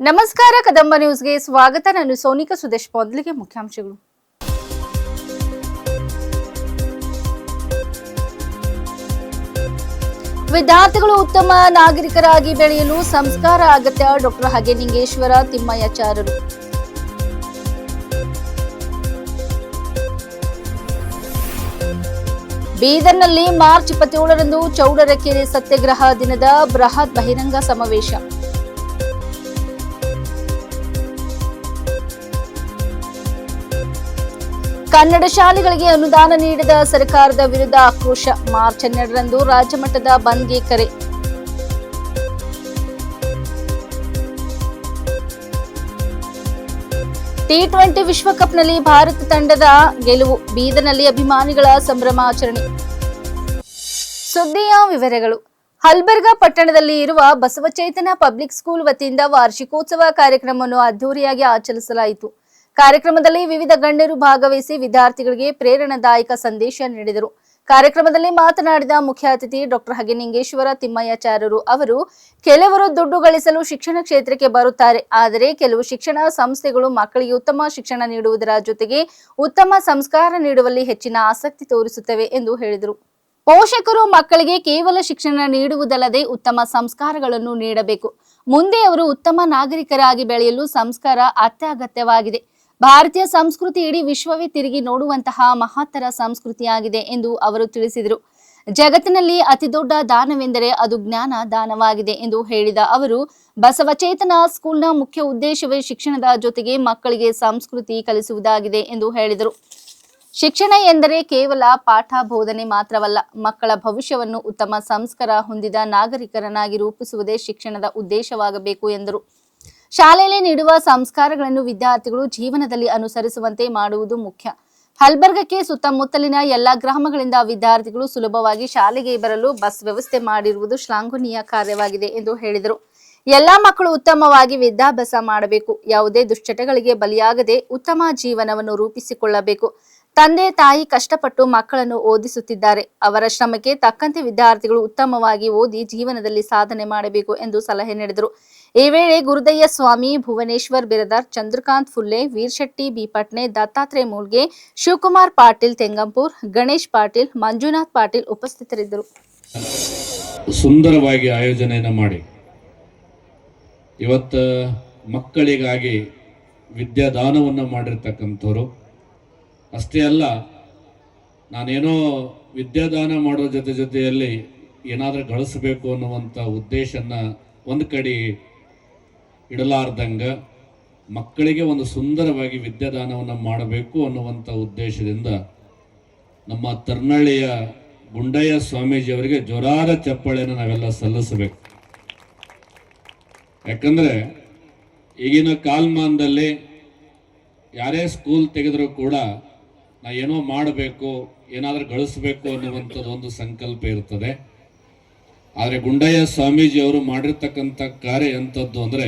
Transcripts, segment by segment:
ನಮಸ್ಕಾರ ಕದಂಬ ನ್ಯೂಸ್ಗೆ ಸ್ವಾಗತ. ನಾನು ಸೋನಿಕಾ ಸುದೇಶ್. ಮೊದಲಿಗೆ ಮುಖ್ಯಾಂಶಗಳು. ವಿದ್ಯಾರ್ಥಿಗಳು ಉತ್ತಮ ನಾಗರಿಕರಾಗಿ ಬೆಳೆಯಲು ಸಂಸ್ಕಾರ ಅಗತ್ಯ. ಡಾಕ್ಟರ್ ಹಗೆನಿಂಗೇಶ್ವರ ತಿಮ್ಮಯ್ಯಾಚಾರ್ಯರು. ಬೀದರ್ನಲ್ಲಿ ಮಾರ್ಚ್ 27ರಂದು ಚೌಡರಕೆರೆ ಸತ್ಯಾಗ್ರಹ ದಿನದ ಬೃಹತ್ ಬಹಿರಂಗ ಸಮಾವೇಶ. ಕನ್ನಡ ಶಾಲೆಗಳಿಗೆ ಅನುದಾನ ನೀಡದ ಸರ್ಕಾರದ ವಿರುದ್ಧ ಆಕ್ರೋಶ. ಮಾರ್ಚ್ 12ರಂದು ರಾಜ್ಯಮಟ್ಟದ ಬಂದ್ಗೆ ಕರೆ. ಟಿ20 ವಿಶ್ವಕಪ್ನಲ್ಲಿ ಭಾರತ ತಂಡದ ಗೆಲುವು. ಬೀದರ್ನಲ್ಲಿ ಅಭಿಮಾನಿಗಳ ಸಂಭ್ರಮಾಚರಣೆ. ಸುದ್ದಿಯ ವಿವರಗಳು. ಹಲ್ಬರ್ಗಾ ಪಟ್ಟಣದಲ್ಲಿ ಇರುವ ಬಸವಚೇತನ ಪಬ್ಲಿಕ್ ಸ್ಕೂಲ್ ವತಿಯಿಂದ ವಾರ್ಷಿಕೋತ್ಸವ ಕಾರ್ಯಕ್ರಮವನ್ನು ಅದ್ದೂರಿಯಾಗಿ ಆಚರಿಸಲಾಯಿತು. ಕಾರ್ಯಕ್ರಮದಲ್ಲಿ ವಿವಿಧ ಗಣ್ಯರು ಭಾಗವಹಿಸಿ ವಿದ್ಯಾರ್ಥಿಗಳಿಗೆ ಪ್ರೇರಣಾದಾಯಕ ಸಂದೇಶ ನೀಡಿದರು. ಕಾರ್ಯಕ್ರಮದಲ್ಲಿ ಮಾತನಾಡಿದ ಮುಖ್ಯ ಅತಿಥಿ ಡಾಕ್ಟರ್ ಹಗೆನಿಂಗೇಶ್ವರ ತಿಮ್ಮಯ್ಯಾಚಾರ್ಯರು ಅವರು, ಕೆಲವರು ದುಡ್ಡು ಗಳಿಸಲು ಶಿಕ್ಷಣ ಕ್ಷೇತ್ರಕ್ಕೆ ಬರುತ್ತಾರೆ. ಆದರೆ ಕೆಲವು ಶಿಕ್ಷಣ ಸಂಸ್ಥೆಗಳು ಮಕ್ಕಳಿಗೆ ಉತ್ತಮ ಶಿಕ್ಷಣ ನೀಡುವುದರ ಜೊತೆಗೆ ಉತ್ತಮ ಸಂಸ್ಕಾರ ನೀಡುವಲ್ಲಿ ಹೆಚ್ಚಿನ ಆಸಕ್ತಿ ತೋರಿಸುತ್ತವೆ ಎಂದು ಹೇಳಿದರು. ಪೋಷಕರು ಮಕ್ಕಳಿಗೆ ಕೇವಲ ಶಿಕ್ಷಣ ನೀಡುವುದಲ್ಲದೆ ಉತ್ತಮ ಸಂಸ್ಕಾರಗಳನ್ನು ನೀಡಬೇಕು. ಮುಂದೆ ಅವರು ಉತ್ತಮ ನಾಗರಿಕರಾಗಿ ಬೆಳೆಯಲು ಸಂಸ್ಕಾರ ಅತ್ಯಗತ್ಯವಾಗಿದೆ. ಭಾರತೀಯ ಸಂಸ್ಕೃತಿ ಇಡೀ ವಿಶ್ವವೇ ತಿರುಗಿ ನೋಡುವಂತಹ ಮಹತ್ತರ ಸಂಸ್ಕೃತಿಯಾಗಿದೆ ಎಂದು ಅವರು ತಿಳಿಸಿದರು. ಜಗತ್ತಿನಲ್ಲಿ ಅತಿದೊಡ್ಡ ದಾನವೆಂದರೆ ಅದು ಜ್ಞಾನ ದಾನವಾಗಿದೆ ಎಂದು ಹೇಳಿದ ಅವರು, ಬಸವಚೇತನ ಸ್ಕೂಲ್ನ ಮುಖ್ಯ ಉದ್ದೇಶವೇ ಶಿಕ್ಷಣದ ಜೊತೆಗೆ ಮಕ್ಕಳಿಗೆ ಸಂಸ್ಕೃತಿ ಕಲಿಸುವುದಾಗಿದೆ ಎಂದು ಹೇಳಿದರು. ಶಿಕ್ಷಣ ಎಂದರೆ ಕೇವಲ ಪಾಠ ಬೋಧನೆ ಮಾತ್ರವಲ್ಲ, ಮಕ್ಕಳ ಭವಿಷ್ಯವನ್ನು ಉತ್ತಮ ಸಂಸ್ಕಾರ ಹೊಂದಿದ ನಾಗರಿಕರನ್ನಾಗಿ ರೂಪಿಸುವುದೇ ಶಿಕ್ಷಣದ ಉದ್ದೇಶವಾಗಬೇಕು ಎಂದರು. ಶಾಲೆಯಲ್ಲಿ ನೀಡುವ ಸಂಸ್ಕಾರಗಳನ್ನು ವಿದ್ಯಾರ್ಥಿಗಳು ಜೀವನದಲ್ಲಿ ಅನುಸರಿಸುವಂತೆ ಮಾಡುವುದು ಮುಖ್ಯ. ಹಲ್ಬರ್ಗಕ್ಕೆ ಸುತ್ತಮುತ್ತಲಿನ ಎಲ್ಲಾ ಗ್ರಾಮಗಳಿಂದ ವಿದ್ಯಾರ್ಥಿಗಳು ಸುಲಭವಾಗಿ ಶಾಲೆಗೆ ಬರಲು ಬಸ್ ವ್ಯವಸ್ಥೆ ಮಾಡಿರುವುದು ಶ್ಲಾಘನೀಯ ಕಾರ್ಯವಾಗಿದೆ ಎಂದು ಹೇಳಿದರು. ಎಲ್ಲಾ ಮಕ್ಕಳು ಉತ್ತಮವಾಗಿ ವಿದ್ಯಾಭ್ಯಾಸ ಮಾಡಬೇಕು. ಯಾವುದೇ ದುಶ್ಚಟಗಳಿಗೆ ಬಲಿಯಾಗದೆ ಉತ್ತಮ ಜೀವನವನ್ನು ರೂಪಿಸಿಕೊಳ್ಳಬೇಕು. ತಂದೆ ತಾಯಿ ಕಷ್ಟಪಟ್ಟು ಮಕ್ಕಳನ್ನು ಓದಿಸುತ್ತಿದ್ದಾರೆ. ಅವರ ಶ್ರಮಕ್ಕೆ ತಕ್ಕಂತೆ ವಿದ್ಯಾರ್ಥಿಗಳು ಉತ್ತಮವಾಗಿ ಓದಿ ಜೀವನದಲ್ಲಿ ಸಾಧನೆ ಮಾಡಬೇಕು ಎಂದು ಸಲಹೆ ನೀಡಿದರು. ಈ ವೇಳೆ ಗುರುದಯ್ಯ ಸ್ವಾಮಿ, ಭುವನೇಶ್ವರ್ ಬಿರದಾರ್, ಚಂದ್ರಕಾಂತ್ ಫುಲ್ಲೆ, ವೀರಶೆಟ್ಟಿ ಬಿಪಟ್ನೆ, ದತ್ತಾತ್ರೇಯ ಮೂಲ್ಗೆ, ಶಿವಕುಮಾರ್ ಪಾಟೀಲ್ ತೆಂಗಂಪುರ್, ಗಣೇಶ್ ಪಾಟೀಲ್, ಮಂಜುನಾಥ್ ಪಾಟೀಲ್ ಉಪಸ್ಥಿತರಿದ್ದರು. ಸುಂದರವಾಗಿ ಆಯೋಜನೆಯನ್ನು ಮಾಡಿ ಇವತ್ತು ಮಕ್ಕಳಿಗಾಗಿ ವಿದ್ಯಾದಾನವನ್ನು ಮಾಡಿರ್ತಕ್ಕಂಥವ್ರು. ಅಷ್ಟೇ ಅಲ್ಲ, ನಾನೇನೋ ವಿದ್ಯಾದಾನ ಮಾಡೋ ಜೊತೆಯಲ್ಲಿ ಏನಾದರೂ ಗಳಿಸಬೇಕು ಅನ್ನುವಂಥ ಉದ್ದೇಶನ ಒಂದು ಕಡೆ ಇಡಲಾರ್ದಂಗ ಮಕ್ಕಳಿಗೆ ಒಂದು ಸುಂದರವಾಗಿ ವಿದ್ಯಾದಾನವನ್ನು ಮಾಡಬೇಕು ಅನ್ನುವಂಥ ಉದ್ದೇಶದಿಂದ ನಮ್ಮ ತರ್ನಳ್ಳಿಯ ಗುಂಡಯ್ಯ ಸ್ವಾಮೀಜಿಯವರಿಗೆ ಜೋರಾದ ಚಪ್ಪಾಳೆಯನ್ನು ನಾವೆಲ್ಲ ಸಲ್ಲಿಸಬೇಕು. ಯಾಕಂದರೆ ಈಗಿನ ಕಾಲಮಾನದಲ್ಲಿ ಯಾರೇ ಸ್ಕೂಲ್ ತೆಗೆದರೂ ಕೂಡ ನಾ ಏನೋ ಮಾಡಬೇಕು, ಏನಾದರೂ ಗಳಿಸಬೇಕು ಅನ್ನುವಂಥದ್ದು ಒಂದು ಸಂಕಲ್ಪ ಇರ್ತದೆ. ಆದರೆ ಗುಂಡಯ್ಯ ಸ್ವಾಮೀಜಿಯವರು ಮಾಡಿರ್ತಕ್ಕಂಥ ಕಾರ್ಯ ಎಂಥದ್ದು ಅಂದರೆ,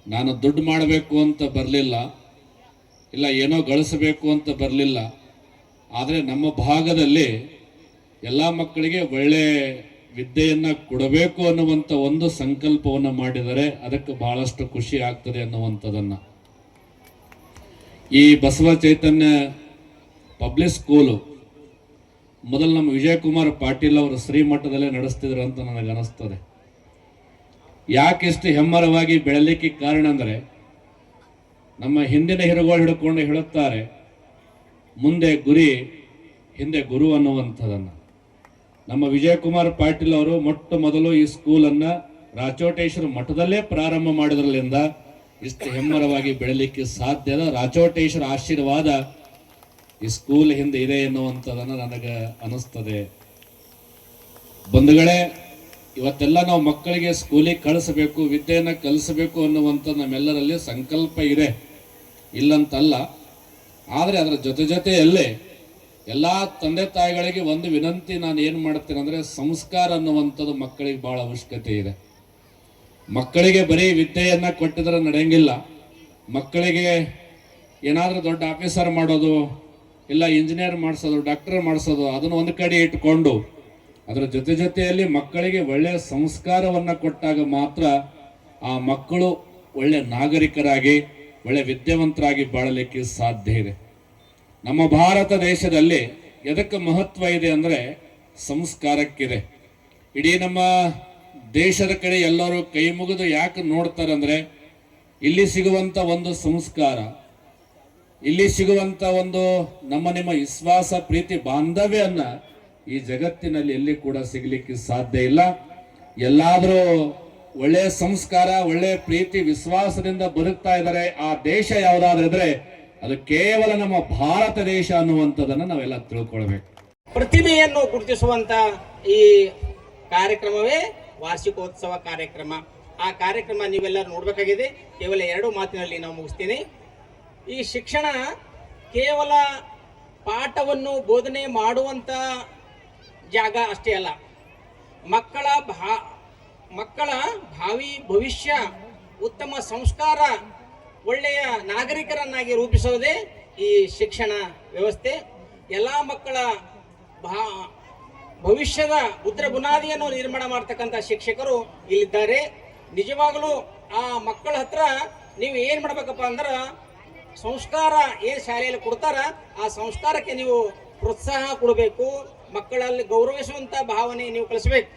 ನಾನು ದುಡ್ಡು ಮಾಡಬೇಕು ಅಂತ ಬರಲಿಲ್ಲ, ಇಲ್ಲ ಏನೋ ಗಳಿಸಬೇಕು ಅಂತ ಬರಲಿಲ್ಲ, ಆದರೆ ನಮ್ಮ ಭಾಗದಲ್ಲಿ ಎಲ್ಲ ಮಕ್ಕಳಿಗೆ ಒಳ್ಳೆ ವಿದ್ಯೆಯನ್ನು ಕೊಡಬೇಕು ಅನ್ನುವಂಥ ಒಂದು ಸಂಕಲ್ಪವನ್ನು ಮಾಡಿದರೆ ಅದಕ್ಕೆ ಬಹಳಷ್ಟು ಖುಷಿ ಆಗ್ತದೆ ಅನ್ನುವಂಥದ್ದನ್ನು ಈ ಬಸವ ಚೈತನ್ಯ ಪಬ್ಲಿಕ್ ಸ್ಕೂಲು ಮೊದಲು ನಮ್ಮ ವಿಜಯಕುಮಾರ್ ಪಾಟೀಲ್ ಅವರು ಶ್ರೀಮಠದಲ್ಲೇ ನಡೆಸ್ತಿದ್ರು ಅಂತ ನನಗೆ ಅನಿಸ್ತದೆ. ಯಾಕೆ ಇಷ್ಟು ಹೆಮ್ಮರವಾಗಿ ಬೆಳಲಿಕ್ಕೆ ಕಾರಣ ಅಂದರೆ, ನಮ್ಮ ಹಿಂದಿನ ಹಿರುಗಳು ಹಿಡ್ಕೊಂಡು ಹೇಳುತ್ತಾರೆ, ಮುಂದೆ ಗುರಿ ಹಿಂದೆ ಗುರು ಅನ್ನುವಂಥದ್ದನ್ನು. ನಮ್ಮ ವಿಜಯಕುಮಾರ್ ಪಾಟೀಲ್ ಅವರು ಮೊಟ್ಟ ಮೊದಲು ಈ ಸ್ಕೂಲನ್ನು ರಾಚೋಟೇಶ್ವರ ಮಠದಲ್ಲೇ ಪ್ರಾರಂಭ ಮಾಡಿದ್ರಲ್ಲಿಂದ ಇಷ್ಟು ಹೆಮ್ಮರವಾಗಿ ಬೆಳಲಿಕ್ಕೆ ಸಾಧ್ಯದ. ರಾಚೋಟೇಶ್ವರ ಆಶೀರ್ವಾದ ಈ ಸ್ಕೂಲ್ ಹಿಂದೆ ಇದೆ ಎನ್ನುವಂಥದ್ದನ್ನು ನನಗೆ ಅನಿಸ್ತದೆ. ಬಂಧುಗಳೇ, ಇವತ್ತೆಲ್ಲ ನಾವು ಮಕ್ಕಳಿಗೆ ಸ್ಕೂಲಿಗೆ ಕಳಿಸಬೇಕು, ವಿದ್ಯೆಯನ್ನು ಕಲಿಸಬೇಕು ಅನ್ನುವಂಥದ್ದು ನಮ್ಮೆಲ್ಲರಲ್ಲಿ ಸಂಕಲ್ಪ ಇದೆ, ಇಲ್ಲಂತಲ್ಲ. ಆದರೆ ಅದರ ಜೊತೆಯಲ್ಲೇ ಎಲ್ಲ ತಂದೆ ತಾಯಿಗಳಿಗೆ ಒಂದು ವಿನಂತಿ ನಾನು ಏನು ಮಾಡ್ತೇನೆ ಅಂದರೆ, ಸಂಸ್ಕಾರ ಅನ್ನುವಂಥದ್ದು ಮಕ್ಕಳಿಗೆ ಭಾಳ ಅವಶ್ಯಕತೆ ಇದೆ. ಮಕ್ಕಳಿಗೆ ಬರೀ ವಿದ್ಯೆಯನ್ನು ಕೊಟ್ಟಿದ್ರೆ ನಡೆಯಂಗಿಲ್ಲ. ಮಕ್ಕಳಿಗೆ ಏನಾದರೂ ದೊಡ್ಡ ಆಫೀಸರ್ ಮಾಡೋದು, ಇಲ್ಲ ಇಂಜಿನಿಯರ್ ಮಾಡಿಸೋದು, ಡಾಕ್ಟರ್ ಮಾಡಿಸೋದು, ಅದನ್ನು ಒಂದು ಕಡೆ ಇಟ್ಕೊಂಡು ಅದರ ಜೊತೆಯಲ್ಲಿ ಮಕ್ಕಳಿಗೆ ಒಳ್ಳೆಯ ಸಂಸ್ಕಾರವನ್ನು ಕೊಟ್ಟಾಗ ಮಾತ್ರ ಆ ಮಕ್ಕಳು ಒಳ್ಳೆ ನಾಗರಿಕರಾಗಿ ಒಳ್ಳೆ ವಿದ್ಯಾವಂತರಾಗಿ ಬಾಳಲಿಕ್ಕೆ ಸಾಧ್ಯ ಇದೆ. ನಮ್ಮ ಭಾರತ ದೇಶದಲ್ಲಿ ಎದಕ್ಕೆ ಮಹತ್ವ ಇದೆ ಅಂದರೆ ಸಂಸ್ಕಾರಕ್ಕಿದೆ. ಇಡೀ ನಮ್ಮ ದೇಶದ ಕಡೆ ಎಲ್ಲರೂ ಕೈ ಮುಗಿದು ಯಾಕೆ ನೋಡ್ತಾರೆ ಅಂದರೆ ಇಲ್ಲಿ ಸಿಗುವಂಥ ಒಂದು ಸಂಸ್ಕಾರ, ಇಲ್ಲಿ ಸಿಗುವಂಥ ಒಂದು ನಿಮ್ಮ ವಿಶ್ವಾಸ, ಪ್ರೀತಿ, ಬಾಂಧವ್ಯನ್ನ ಈ ಜಗತ್ತಿನಲ್ಲಿ ಎಲ್ಲಿ ಕೂಡ ಸಿಗಲಿಕ್ಕೆ ಸಾಧ್ಯ ಇಲ್ಲ. ಎಲ್ಲಾದರೂ ಒಳ್ಳೆಯ ಸಂಸ್ಕಾರ, ಒಳ್ಳೆಯ ಪ್ರೀತಿ, ವಿಶ್ವಾಸದಿಂದ ಬದುಕ್ತಾ ಇದ್ದಾರೆ ಆ ದೇಶ ಯಾವುದಾದ್ರೂ ಇದ್ರೆ ಅದು ಕೇವಲ ನಮ್ಮ ಭಾರತ ದೇಶ ಅನ್ನುವಂಥದ್ದನ್ನು ನಾವೆಲ್ಲ ತಿಳ್ಕೊಳ್ಬೇಕು. ಪ್ರತಿಭೆಯನ್ನು ಗುರುತಿಸುವಂತ ಈ ಕಾರ್ಯಕ್ರಮವೇ ವಾರ್ಷಿಕೋತ್ಸವ ಕಾರ್ಯಕ್ರಮ. ಆ ಕಾರ್ಯಕ್ರಮ ನೀವೆಲ್ಲರೂ ನೋಡಬೇಕಾಗಿದೆ. ಕೇವಲ 2 ಮಾತಿನಲ್ಲಿ ನಾವು ಮುಗಿಸ್ತೀನಿ. ಈ ಶಿಕ್ಷಣ ಕೇವಲ ಪಾಠವನ್ನು ಬೋಧನೆ ಮಾಡುವಂತ ಜಾಗ ಅಷ್ಟೇ ಅಲ್ಲ. ಮಕ್ಕಳ ಭಾವಿ ಭವಿಷ್ಯ, ಉತ್ತಮ ಸಂಸ್ಕಾರ, ಒಳ್ಳೆಯ ನಾಗರಿಕರನ್ನಾಗಿ ರೂಪಿಸುವುದೇ ಈ ಶಿಕ್ಷಣ ವ್ಯವಸ್ಥೆ. ಎಲ್ಲ ಮಕ್ಕಳ ಭವಿಷ್ಯದ ಉತ್ತರ ಬುನಾದಿಯನ್ನು ನಿರ್ಮಾಣ ಮಾಡ್ತಕ್ಕಂಥ ಶಿಕ್ಷಕರು ಇಲ್ಲಿದ್ದಾರೆ. ನಿಜವಾಗಲೂ ಆ ಮಕ್ಕಳ ಹತ್ರ ನೀವು ಏನು ಮಾಡಬೇಕಪ್ಪ ಅಂದ್ರೆ ಸಂಸ್ಕಾರ ಏನು ಶಾಲೆಯಲ್ಲಿ ಕೊಡ್ತಾರ ಆ ಸಂಸ್ಕಾರಕ್ಕೆ ನೀವು ಪ್ರೋತ್ಸಾಹ ಕೊಡಬೇಕು. ಮಕ್ಕಳಲ್ಲಿ ಗೌರವಿಸುವಂಥ ಭಾವನೆ ನೀವು ಕಲಿಸ್ಬೇಕು.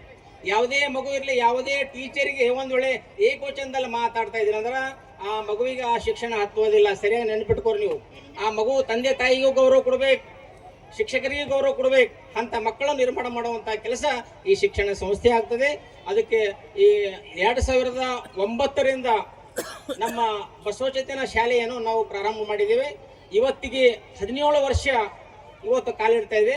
ಯಾವುದೇ ಮಗು ಇರಲಿ, ಯಾವುದೇ ಟೀಚರಿಗೆ ಒಂದು ವೇಳೆ ಏಕವಚನದಲ್ಲಿ ಮಾತಾಡ್ತಾ ಇದ್ದೀರಿ ಅಂದ್ರೆ ಆ ಮಗುವಿಗೆ ಆ ಶಿಕ್ಷಣ ಹತ್ತುವುದಿಲ್ಲ. ಸರಿಯಾಗಿ ನೆನ್ಪಿಟ್ಕೋರಿ ನೀವು. ಆ ಮಗು ತಂದೆ ತಾಯಿಗೂ ಗೌರವ ಕೊಡಬೇಕು, ಶಿಕ್ಷಕರಿಗೆ ಗೌರವ ಕೊಡಬೇಕು. ಅಂತ ಮಕ್ಕಳನ್ನು ನಿರ್ಮಾಣ ಮಾಡುವಂಥ ಕೆಲಸ ಈ ಶಿಕ್ಷಣ ಸಂಸ್ಥೆ ಆಗ್ತದೆ. ಅದಕ್ಕೆ ಈ 2009ರಿಂದ ನಮ್ಮ ಬಸವಚೇತನ ಶಾಲೆಯನ್ನು ನಾವು ಪ್ರಾರಂಭ ಮಾಡಿದ್ದೇವೆ. ಇವತ್ತಿಗೆ 17 ವರ್ಷ ಇವತ್ತು ಕಾಲಿಡ್ತಾ ಇದೆ.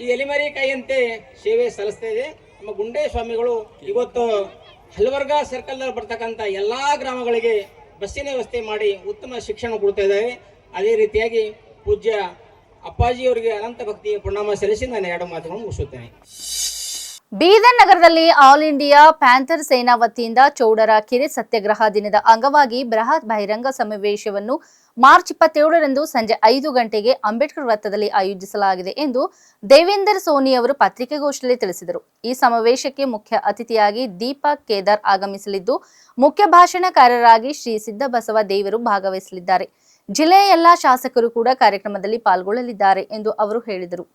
ಈ ಎಲಿಮರಿ ಕೈಯಂತೆ ಸೇವೆ ಸಲ್ಲಿಸ್ತಾ ಇದೆ. ನಮ್ಮ ಗುಂಡೇ ಸ್ವಾಮಿಗಳು ಇವತ್ತು ಹಲವರ್ಗ ಸರ್ಕಲ್ನಲ್ಲಿ ಬರ್ತಕ್ಕಂಥ ಎಲ್ಲಾ ಗ್ರಾಮಗಳಿಗೆ ಬಸ್ಸಿನ ವ್ಯವಸ್ಥೆ ಮಾಡಿ ಉತ್ತಮ ಶಿಕ್ಷಣ ಕೊಡ್ತಾ ಇದ್ದಾರೆ. ಅದೇ ರೀತಿಯಾಗಿ ಪೂಜ್ಯ ಅಪ್ಪಾಜಿಯವರಿಗೆ ಅನಂತ ಭಕ್ತಿ ಪ್ರಣಾಮ ಸಲ್ಲಿಸಿ ನಾನು 2 ಮಾತುಗಳನ್ನು ಮುಗಿಸುತ್ತೇನೆ. ಬೀದರ್ ನಗರದಲ್ಲಿ ಆಲ್ ಇಂಡಿಯಾ ಪ್ಯಾಂಥರ್ ಸೇನಾ ವತಿಯಿಂದ ಚೌಡರ ಕೆರೆ ಸತ್ಯಾಗ್ರಹ ದಿನದ ಅಂಗವಾಗಿ ಬೃಹತ್ ಬಹಿರಂಗ ಸಮಾವೇಶವನ್ನು ಮಾರ್ಚ್ 27ರಂದು ಸಂಜೆ 5 ಗಂಟೆಗೆ ಅಂಬೇಡ್ಕರ್ ವೃತ್ತದಲ್ಲಿ ಆಯೋಜಿಸಲಾಗಿದೆ ಎಂದು ದೇವೇಂದರ್ ಸೋನಿ ಅವರು ಪತ್ರಿಕಾಗೋಷ್ಠಿಯಲ್ಲಿ ತಿಳಿಸಿದರು. ಈ ಸಮಾವೇಶಕ್ಕೆ ಮುಖ್ಯ ಅತಿಥಿಯಾಗಿ ದೀಪಕ್ ಕೇದಾರ್ ಆಗಮಿಸಲಿದ್ದು, ಮುಖ್ಯ ಭಾಷಣಕಾರರಾಗಿ ಶ್ರೀ ಸಿದ್ದಬಸವ ದೇವರು ಭಾಗವಹಿಸಲಿದ್ದಾರೆ. ಜಿಲ್ಲೆಯ ಎಲ್ಲಾ ಶಾಸಕರು ಕೂಡ ಕಾರ್ಯಕ್ರಮದಲ್ಲಿ ಪಾಲ್ಗೊಳ್ಳಲಿದ್ದಾರೆ ಎಂದು ಅವರು ಹೇಳಿದರು.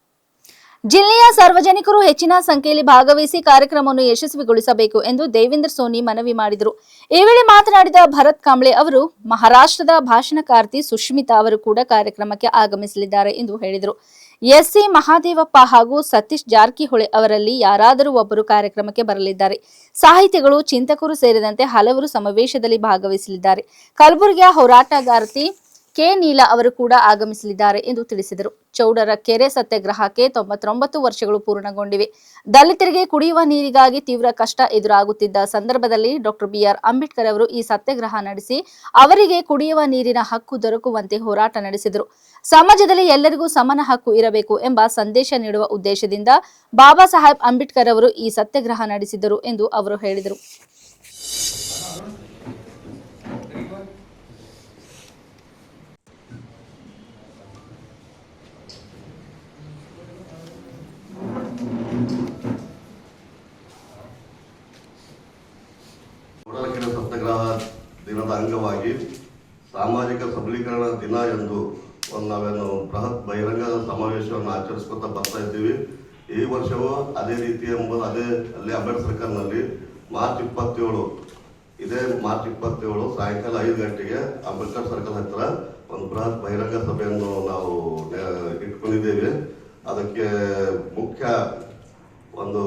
ಜಿಲ್ಲೆಯ ಸಾರ್ವಜನಿಕರು ಹೆಚ್ಚಿನ ಸಂಖ್ಯೆಯಲ್ಲಿ ಭಾಗವಹಿಸಿ ಕಾರ್ಯಕ್ರಮವನ್ನು ಯಶಸ್ವಿಗೊಳಿಸಬೇಕು ಎಂದು ದೇವೇಂದ್ರ ಸೋನಿ ಮನವಿ ಮಾಡಿದರು. ಈ ವೇಳೆ ಮಾತನಾಡಿದ ಭರತ್ ಕಾಂಬ್ಳೆ ಅವರು, ಮಹಾರಾಷ್ಟ್ರದ ಭಾಷಣಕಾರ್ತಿ ಸುಷ್ಮಿತಾ ಅವರು ಕೂಡ ಕಾರ್ಯಕ್ರಮಕ್ಕೆ ಆಗಮಿಸಲಿದ್ದಾರೆ ಎಂದು ಹೇಳಿದರು. ಎಸ್ಸಿ ಮಹಾದೇವಪ್ಪ ಹಾಗೂ ಸತೀಶ್ ಜಾರಕಿಹೊಳಿ ಅವರಲ್ಲಿ ಯಾರಾದರೂ ಒಬ್ಬರು ಕಾರ್ಯಕ್ರಮಕ್ಕೆ ಬರಲಿದ್ದಾರೆ. ಸಾಹಿತಿಗಳು, ಚಿಂತಕರು ಸೇರಿದಂತೆ ಹಲವರು ಸಮಾವೇಶದಲ್ಲಿ ಭಾಗವಹಿಸಲಿದ್ದಾರೆ. ಕಲಬುರಗಿಯ ಹೋರಾಟಗಾರ್ತಿ ಕೆ ನೀಲಾ ಅವರು ಕೂಡ ಆಗಮಿಸಲಿದ್ದಾರೆ ಎಂದು ತಿಳಿಸಿದರು. ಚೌಡರ ಕೆರೆ ಸತ್ಯಾಗ್ರಹಕ್ಕೆ 99 ವರ್ಷಗಳು ಪೂರ್ಣಗೊಂಡಿವೆ. ದಲಿತರಿಗೆ ಕುಡಿಯುವ ನೀರಿಗಾಗಿ ತೀವ್ರ ಕಷ್ಟ ಎದುರಾಗುತ್ತಿದ್ದ ಸಂದರ್ಭದಲ್ಲಿ ಡಾಕ್ಟರ್ BR ಅಂಬೇಡ್ಕರ್ ಅವರು ಈ ಸತ್ಯಾಗ್ರಹ ನಡೆಸಿ ಅವರಿಗೆ ಕುಡಿಯುವ ನೀರಿನ ಹಕ್ಕು ದೊರಕುವಂತೆ ಹೋರಾಟ ನಡೆಸಿದರು. ಸಮಾಜದಲ್ಲಿ ಎಲ್ಲರಿಗೂ ಸಮಾನ ಹಕ್ಕು ಇರಬೇಕು ಎಂಬ ಸಂದೇಶ ನೀಡುವ ಉದ್ದೇಶದಿಂದ ಬಾಬಾ ಸಾಹೇಬ್ ಅಂಬೇಡ್ಕರ್ ಅವರು ಈ ಸತ್ಯಾಗ್ರಹ ನಡೆಸಿದರು ಎಂದು ಅವರು ಹೇಳಿದರು. ಸತ್ಯಾಗ್ರಹ ದಿನದ ಅಂಗವಾಗಿ ಸಾಮಾಜಿಕ ಸಬಲೀಕರಣ ದಿನ ಎಂದು ನಾವೇನು ಬೃಹತ್ ಬಹಿರಂಗ ಸಮಾವೇಶವನ್ನು ಆಚರಿಸ್ಕೊತಾ ಬರ್ತಾ ಇದ್ದೀವಿ. ಈ ವರ್ಷವೂ ಅದೇ ರೀತಿ ಎಂಬುದು ಅಲ್ಲಿ ಅಂಬೇಡ್ಕರ್ ಸರ್ಕಲ್ನಲ್ಲಿ ಮಾರ್ಚ್ 27 ಸಾಯಂಕಾಲ 5 ಗಂಟೆಗೆ ಅಂಬೇಡ್ಕರ್ ಸರ್ಕಲ್ ಹತ್ತಿರ ಒಂದು ಬೃಹತ್ ಬಹಿರಂಗ ಸಭೆಯನ್ನು ನಾವು ಇಟ್ಕೊಂಡಿದ್ದೇವೆ. ಅದಕ್ಕೆ ಮುಖ್ಯ ಒಂದು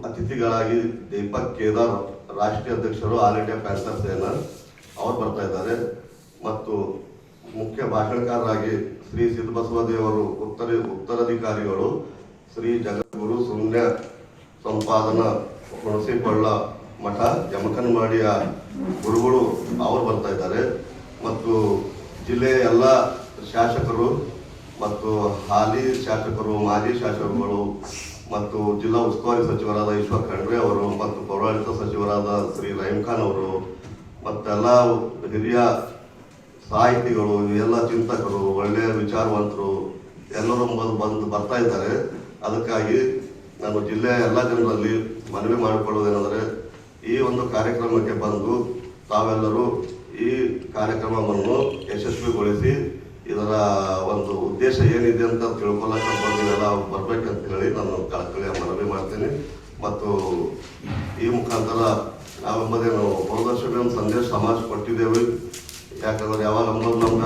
ಅತಿಥಿಗಳಾಗಿ ದೀಪಕ್ ಕೇದಾರ್, ರಾಷ್ಟ್ರೀಯ ಅಧ್ಯಕ್ಷರು ಆಲ್ ಇಂಡಿಯಾ ಪ್ಯಾಂಥರ್ ಸೇನಾ ಅವರು ಬರ್ತಾ ಇದ್ದಾರೆ. ಮತ್ತು ಮುಖ್ಯ ಭಾಷಣಕಾರರಾಗಿ ಶ್ರೀ ಸಿದ್ದಬಸವ ದೇವರು ಉತ್ತರಾಧಿಕಾರಿಗಳು ಶ್ರೀ ಜಗದ್ಗುರು ಶೂನ್ಯ ಸಂಪಾದನಾ ಹುಣಸಿಕೊಳ್ಳ ಮಠ ಜಮಖನ್ಮಡಿಯ ಗುರುಗಳು ಅವರು ಬರ್ತಾ ಇದ್ದಾರೆ. ಮತ್ತು ಜಿಲ್ಲೆಯ ಎಲ್ಲ ಶಾಸಕರು ಮತ್ತು ಹಾಲಿ ಶಾಸಕರು, ಮಾಜಿ ಶಾಸಕರುಗಳು ಮತ್ತು ಜಿಲ್ಲಾ ಉಸ್ತುವಾರಿ ಸಚಿವರಾದ ಈಶ್ವರ್ ಖಂಡ್ರೆ ಅವರು ಮತ್ತು ಪೌರಾಡಳಿತ ಸಚಿವರಾದ ಶ್ರೀ ರಹೀಂ ಖಾನ್ ಅವರು ಮತ್ತೆಲ್ಲ ಹಿರಿಯ ಸಾಹಿತಿಗಳು, ಎಲ್ಲ ಚಿಂತಕರು, ಒಳ್ಳೆಯ ವಿಚಾರವಂತರು ಎಲ್ಲರೂ ಬರ್ತಾ ಇದ್ದಾರೆ. ಅದಕ್ಕಾಗಿ ನಾನು ಜಿಲ್ಲೆಯ ಎಲ್ಲ ಜನರಲ್ಲಿ ಮನವಿ ಮಾಡಿಕೊಳ್ಳುವುದೇನೆಂದರೆ, ಈ ಒಂದು ಕಾರ್ಯಕ್ರಮಕ್ಕೆ ಬಂದು ತಾವೆಲ್ಲರೂ ಕಾರ್ಯಕ್ರಮವನ್ನು ಯಶಸ್ವಿಗೊಳಿಸಿ ಇದರ ಒಂದು ಉದ್ದೇಶ ಏನಿದೆ ಅಂತ ತಿಳ್ಕೊಳ್ಳೋಕೆ ನೀವೆಲ್ಲ ಬರ್ಬೇಕಂತ ಹೇಳಿ ನಾನು ಕಳಕಳಿಯ ಮನವಿ ಮಾಡ್ತೀನಿ. ಮತ್ತು ಈ ಮುಖಾಂತರ ನಾವೆಂಬುದೇನು ಬಹುದರ್ಶನ ಒಂದು ಸಂದೇಶ ಸಮಾಜ ಕೊಟ್ಟಿದ್ದೇವೆ. ಯಾಕಂದ್ರೆ ಯಾವಾಗ ನಮ್ಮ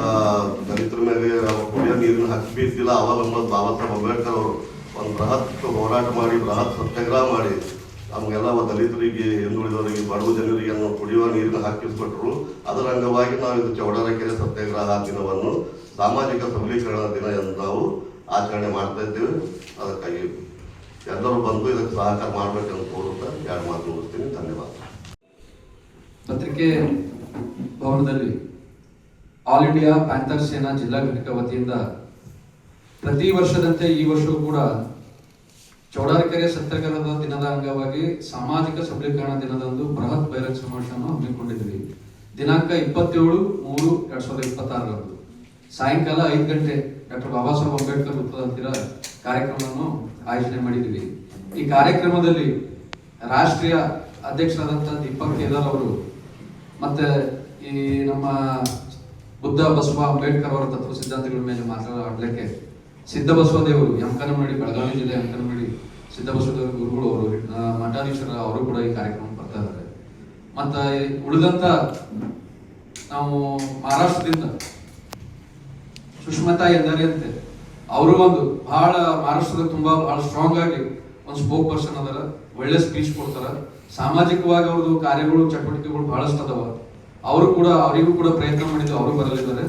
ದಲಿತರ ಮೇಲೆ ಕುಡಿಯೋ ನೀರಿನ ಹಕ್ಕಿ ಇದ್ದಿಲ್ಲ, ಅವಾಗ ಬಾಬಾ ಸಾಹೇಬ್ ಅಂಬೇಡ್ಕರ್ ಅವರು ಒಂದು ಬೃಹತ್ ಹೋರಾಟ ಮಾಡಿ, ಬೃಹತ್ ಸತ್ಯಾಗ್ರಹ ಮಾಡಿ ನಮಗೆಲ್ಲ ದಲಿತರಿಗೆ, ಹಿಂದುಳಿದವರಿಗೆ, ಬಡವ ಜನರಿಗೆ ಕುಡಿಯುವ ನೀರಿನ ಹಾಕಿಸ್ಕೊಟ್ರು. ಅದರ ಅಂಗವಾಗಿ ನಾವು ಇದು ಚೌಡಾರಕೆರೆ ಸತ್ಯಾಗ್ರಹ ದಿನವನ್ನು ಸಾಮಾಜಿಕ ಸಬಲೀಕರಣ ದಿನ ಎಂದು ನಾವು ಆಚರಣೆ ಮಾಡ್ತಾ ಇದ್ದೇವೆ. ಅದಕ್ಕಾಗಿ ಎಲ್ಲರೂ ಬಂದು ಇದಕ್ಕೆ ಸಹಕಾರ ಮಾಡಬೇಕಂತ ಕೋರುತ್ತಾ 2 ಮಾತು ಮುಗಿಸ್ತೀನಿ. ಧನ್ಯವಾದ. ಪತ್ರಿಕೆ ಭವನದಲ್ಲಿ ಆಲ್ ಇಂಡಿಯಾ ಪ್ಯಾಂಥರ್ ಸೇನಾ ಜಿಲ್ಲಾ ಘಟಕ ವತಿಯಿಂದ ಪ್ರತಿ ವರ್ಷದಂತೆ ಈ ವರ್ಷವೂ ಕೂಡ ಚೌಡಾರಕೆರೆ ಸತ್ಯಾಗ್ರಹದ ದಿನದ ಅಂಗವಾಗಿ ಸಾಮಾಜಿಕ ಸಬಲೀಕರಣ ದಿನದಂದು ಬೃಹತ್ ಬಹಿರಂಗ ಸಮಾವೇಶವನ್ನು ಹಮ್ಮಿಕೊಂಡಿದ್ವಿ. ದಿನಾಂಕ 27/3/2026 ಸಾಯಂಕಾಲ 5 ಗಂಟೆ ಡಾಕ್ಟರ್ ಬಾಬಾ ಸಾಹೇಬ್ ಅಂಬೇಡ್ಕರ್ ವೃತ್ತದ ಹತ್ತಿರ ಕಾರ್ಯಕ್ರಮವನ್ನು ಆಯೋಜನೆ ಮಾಡಿದ್ದೀವಿ. ಈ ಕಾರ್ಯಕ್ರಮದಲ್ಲಿ ರಾಷ್ಟ್ರೀಯ ಅಧ್ಯಕ್ಷರಾದಂತಹ ದೀಪಕ್ ಕೇದಾರ್ ಅವರು ಮತ್ತೆ ಈ ನಮ್ಮ ಬುದ್ಧ ಬಸವ ಅಂಬೇಡ್ಕರ್ ಅವರ ತತ್ವ ಸಿದ್ಧಾಂತಗಳ ಮೇಲೆ ಮಾತನಾಡಲಿಕ್ಕೆ ಸಿದ್ದಬಸವದೇವರು ಯಮಕನಮಡಿ, ಬೆಳಗಾವಿ ಜಿಲ್ಲೆ ಯಮಕನಮಡಿ ಸಿದ್ದಬಸವದೇವರ ಗುರುಗಳು ಅವರು, ಮಠಾಧೀಶರ ಅವರು ಕೂಡ ಈ ಕಾರ್ಯಕ್ರಮ ಬರ್ತಾ ಇದ್ದಾರೆ. ಮತ್ತೆ ಉಳಿದಂತ ನಾವು ಮಹಾರಾಷ್ಟ್ರದಿಂದ ಸುಷ್ಮತಾ ಎಂದರೆ ಅಂತೆ ಅವರು ಒಂದು ಬಹಳ ಮಹಾರಾಷ್ಟ್ರದ ಬಹಳ ಸ್ಟ್ರಾಂಗ್ ಆಗಿ ಒಂದು ಸ್ಪೋಕ್ ಪರ್ಸನ್ ಅದರ, ಒಳ್ಳೆ ಸ್ಪೀಚ್ ಕೊಡ್ತಾರ. ಸಾಮಾಜಿಕವಾಗಿ ಅವ್ರದ್ದು ಕಾರ್ಯಗಳು, ಚಟುವಟಿಕೆಗಳು ಬಹಳಷ್ಟು ಅದಾವ. ಅವರಿಗೂ ಕೂಡ ಪ್ರಯತ್ನ ಮಾಡಿದ್ದು, ಅವರು ಬರಲಿದ್ದಾರೆ.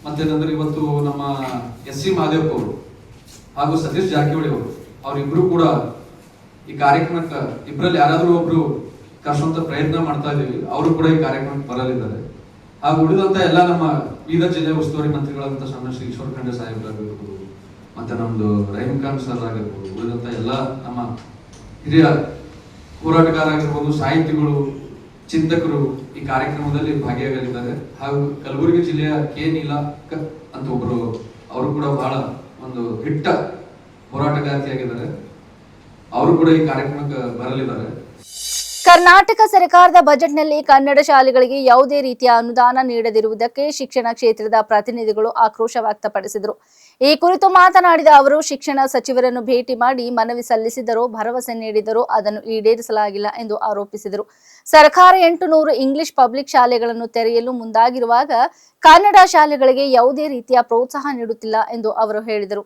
ಮತ್ತೇನಂದ್ರೆ ಇವತ್ತು ನಮ್ಮ SC ಮಹದೇವಪ್ಪ ಅವರು ಹಾಗೂ ಸತೀಶ್ ಜಾರಕಿಹೊಳಿ ಅವರು, ಅವರಿಬ್ರು ಕೂಡ ಈ ಕಾರ್ಯಕ್ರಮಕ್ಕೆ ಇಬ್ಬರಲ್ಲಿ ಯಾರಾದರೂ ಒಬ್ರು ಕರ್ಸುವಂತ ಪ್ರಯತ್ನ ಮಾಡ್ತಾ ಇದ್ದೀವಿ. ಅವರು ಕೂಡ ಈ ಕಾರ್ಯಕ್ರಮಕ್ಕೆ ಬರಲಿದ್ದಾರೆ. ಹಾಗೂ ಉಳಿದಂತ ಎಲ್ಲ ನಮ್ಮ ಬೀದರ್ ಜಿಲ್ಲೆ ಉಸ್ತುವಾರಿ ಮಂತ್ರಿಗಳಾದಂಥ ಸಣ್ಣ ಶ್ರೀ ಈಶ್ವರ ಖಂಡ್ರೆ ಸಾಹೇಬರಾಗಿರ್ಬೋದು, ಮತ್ತೆ ನಮ್ದು ರಹೀಮ್ ಖಾನ್ ಸರ್ ಆಗಿರ್ಬೋದು, ಉಳಿದಂತ ಎಲ್ಲ ನಮ್ಮ ಹಿರಿಯ ಹೋರಾಟಗಾರ ಆಗಿರ್ಬೋದು, ಸಾಹಿತಿಗಳು, ಚಿಂತಕರು ಈ ಕಾರ್ಯಕ್ರಮದಲ್ಲಿ ಭಾಗಿಯಾಗಲಿದ್ದಾರೆ. ಹಾಗೂ ಕಲಬುರಗಿ ಜಿಲ್ಲೆಯ ಕೆ ನೀಲಕ್ ಅಂತ ಒಬ್ಬರು, ಅವರು ಕೂಡ ಬಹಳ ಒಂದು ಹಿಟ್ಟ ಹೋರಾಟಗಾರ್ತಿಯಾಗಿದ್ದಾರೆ. ಅವರು ಕೂಡ ಈ ಕಾರ್ಯಕ್ರಮಕ್ಕೆ ಬರಲಿದ್ದಾರೆ. ಕರ್ನಾಟಕ ಸರ್ಕಾರದ ಬಜೆಟ್ನಲ್ಲಿ ಕನ್ನಡ ಶಾಲೆಗಳಿಗೆ ಯಾವುದೇ ರೀತಿಯ ಅನುದಾನ ನೀಡದಿರುವುದಕ್ಕೆ ಶಿಕ್ಷಣ ಕ್ಷೇತ್ರದ ಪ್ರತಿನಿಧಿಗಳು ಆಕ್ರೋಶ ವ್ಯಕ್ತಪಡಿಸಿದರು. ಈ ಕುರಿತು ಮಾತನಾಡಿದ ಅವರು, ಶಿಕ್ಷಣ ಸಚಿವರನ್ನು ಭೇಟಿ ಮಾಡಿ ಮನವಿ ಸಲ್ಲಿಸಿದರೂ ಭರವಸೆ ನೀಡಿದರೂ ಅದನ್ನು ಈಡೇರಿಸಲಾಗಿಲ್ಲ ಎಂದು ಆರೋಪಿಸಿದರು. ಸರ್ಕಾರ 800 ಇಂಗ್ಲಿಷ್ ಪಬ್ಲಿಕ್ ಶಾಲೆಗಳನ್ನು ತೆರೆಯಲು ಮುಂದಾಗಿರುವಾಗ ಕನ್ನಡ ಶಾಲೆಗಳಿಗೆ ಯಾವುದೇ ರೀತಿಯ ಪ್ರೋತ್ಸಾಹ ನೀಡುತ್ತಿಲ್ಲ ಎಂದು ಅವರು ಹೇಳಿದರು.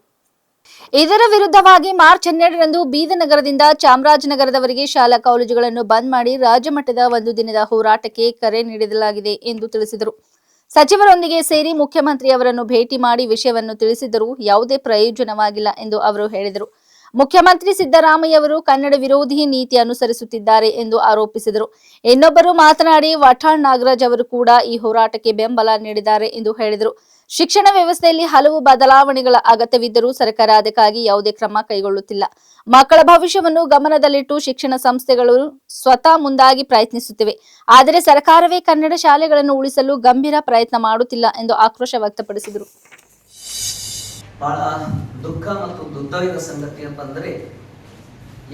ಇದರ ವಿರುದ್ಧವಾಗಿ ಮಾರ್ಚ್ 12ರಂದು ಬೀದರ್ ನಗರದಿಂದ ಚಾಮರಾಜನಗರದವರೆಗೆ ಶಾಲಾ ಕಾಲೇಜುಗಳನ್ನು ಬಂದ್ ಮಾಡಿ ರಾಜ್ಯ ಮಟ್ಟದ 1 ದಿನದ ಹೋರಾಟಕ್ಕೆ ಕರೆ ನೀಡಲಾಗಿದೆ ಎಂದು ತಿಳಿಸಿದರು. ಸಚಿವರೊಂದಿಗೆ ಸೇರಿ ಮುಖ್ಯಮಂತ್ರಿ ಅವರನ್ನು ಭೇಟಿ ಮಾಡಿ ವಿಷಯವನ್ನು ತಿಳಿಸಿದರೂ ಯಾವುದೇ ಪ್ರಯೋಜನವಾಗಿಲ್ಲ ಎಂದು ಅವರು ಹೇಳಿದರು. ಮುಖ್ಯಮಂತ್ರಿ ಸಿದ್ದರಾಮಯ್ಯ ಅವರು ಕನ್ನಡ ವಿರೋಧಿ ನೀತಿ ಅನುಸರಿಸುತ್ತಿದ್ದಾರೆ ಎಂದು ಆರೋಪಿಸಿದರು. ಇನ್ನೊಬ್ಬರು ಮಾತನಾಡಿ, ವಠಾಣ್ ನಾಗರಾಜ್ ಅವರು ಕೂಡ ಈ ಹೋರಾಟಕ್ಕೆ ಬೆಂಬಲ ನೀಡಿದ್ದಾರೆ ಎಂದು ಹೇಳಿದರು. ಶಿಕ್ಷಣ ವ್ಯವಸ್ಥೆಯಲ್ಲಿ ಹಲವು ಬದಲಾವಣೆಗಳ ಅಗತ್ಯವಿದ್ದರೂ ಸರ್ಕಾರ ಅದಕ್ಕಾಗಿ ಯಾವುದೇ ಕ್ರಮ ಕೈಗೊಳ್ಳುತ್ತಿಲ್ಲ. ಮಕ್ಕಳ ಭವಿಷ್ಯವನ್ನು ಗಮನದಲ್ಲಿಟ್ಟು ಶಿಕ್ಷಣ ಸಂಸ್ಥೆಗಳು ಸ್ವತಃ ಮುಂದಾಗಿ ಪ್ರಯತ್ನಿಸುತ್ತಿವೆ. ಆದರೆ ಸರ್ಕಾರವೇ ಕನ್ನಡ ಶಾಲೆಗಳನ್ನು ಉಳಿಸಲು ಗಂಭೀರ ಪ್ರಯತ್ನ ಮಾಡುತ್ತಿಲ್ಲ ಎಂದು ಆಕ್ರೋಶ ವ್ಯಕ್ತಪಡಿಸಿದರು. ಬಹಳ ದುಃಖ ಮತ್ತು ದುರ್ದೈವದ ಸಂಗತಿ ಅಂತಂದರೆ,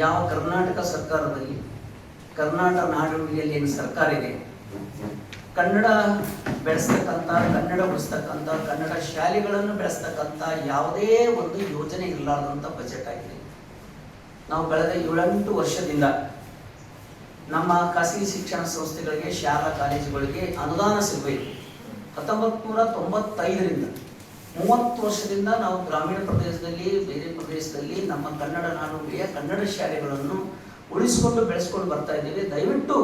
ಯಾವ ಕರ್ನಾಟಕ ಸರ್ಕಾರದಲ್ಲಿ, ಕರ್ನಾಟಕ ನಾಡುನುಡಿಯಲ್ಲಿ ಏನು ಸರ್ಕಾರ ಇದೆ, ಕನ್ನಡ ಬೆಳೆಸ್ತಕ್ಕಂಥ, ಕನ್ನಡ ಉಳಿಸ್ತಕ್ಕಂಥ, ಕನ್ನಡ ಶಾಲೆಗಳನ್ನು ಬೆಳೆಸ್ತಕ್ಕಂಥ ಯಾವುದೇ ಒಂದು ಯೋಜನೆ ಇರಲಾರ್ದಂಥ ಬಜೆಟ್ ಆಗಿದೆ. ನಾವು ಕಳೆದ 7-8 ವರ್ಷದಿಂದ ನಮ್ಮ ಖಾಸಗಿ ಶಿಕ್ಷಣ ಸಂಸ್ಥೆಗಳಿಗೆ, ಶಾಲಾ ಕಾಲೇಜುಗಳಿಗೆ ಅನುದಾನ ಸಿಗಬೇಕು. 1995ರಿಂದ 30 ವರ್ಷದಿಂದ ನಾವು ಗ್ರಾಮೀಣ ಪ್ರದೇಶದಲ್ಲಿ, ಬೇರೆ ಪ್ರದೇಶದಲ್ಲಿ ನಮ್ಮ ಕನ್ನಡ ನಾಡುನುಡಿಯ ಕನ್ನಡ ಶಾಲೆಗಳನ್ನು ಉಳಿಸಿಕೊಂಡು ಬೆಳೆಸ್ಕೊಂಡು ಬರ್ತಾ ಇದ್ದೀವಿ. ದಯವಿಟ್ಟು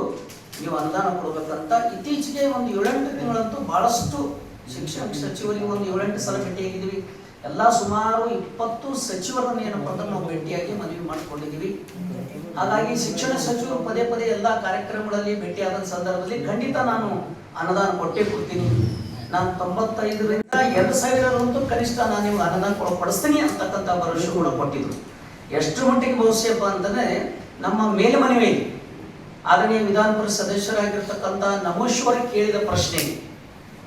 ನೀವು ಅನುದಾನ ಕೊಡಬೇಕಂತ ಇತ್ತೀಚೆಗೆ ಒಂದು 7-8 ತಿಂಗಳಂತೂ ಬಹಳಷ್ಟು ಶಿಕ್ಷಣ ಸಚಿವರಿಗೆ ಒಂದು 7-8 ಸಲ ಭೇಟಿಯಾಗಿದ್ದೀವಿ. ಎಲ್ಲ ಸುಮಾರು 20 ಸಚಿವರನ್ನು ಏನಪ್ಪಾ ಅಂತ ನಾವು ಭೇಟಿಯಾಗಿ ಮನವಿ ಮಾಡಿಕೊಂಡಿದ್ದೀವಿ. ಹಾಗಾಗಿ ಶಿಕ್ಷಣ ಸಚಿವರು ಪದೇ ಪದೇ ಎಲ್ಲ ಕಾರ್ಯಕ್ರಮಗಳಲ್ಲಿ ಭೇಟಿಯಾದ ಸಂದರ್ಭದಲ್ಲಿ ಖಂಡಿತ ನಾನು ಅನುದಾನ ಕೊಟ್ಟೇ ಕೊಡ್ತೀನಿ. ನಾನು 95ರಿಂದ 2000 ಕನಿಷ್ಠ ನಾನು ನಿಮ್ಗೆ ಅನುದಾನ ಕೊಡಿಸ್ತೀನಿ ಅಂತಕ್ಕಂಥ ಭರವಸೆ ಕೂಡ ಕೊಟ್ಟಿದ್ರು. ಎಷ್ಟು ಮಟ್ಟಿಗೆ ಭವಿಷ್ಯಪ್ಪ ಅಂತಂದ್ರೆ, ನಮ್ಮ ಮೇಲ್ಮನವಿ ಆದರಣೀಯ ವಿಧಾನ ಪರಿಷತ್ ಸದಸ್ಯರಾಗಿರ್ತಕ್ಕಂಥ ನಮೋಶ್ವರ ಕೇಳಿದ ಪ್ರಶ್ನೆಗೆ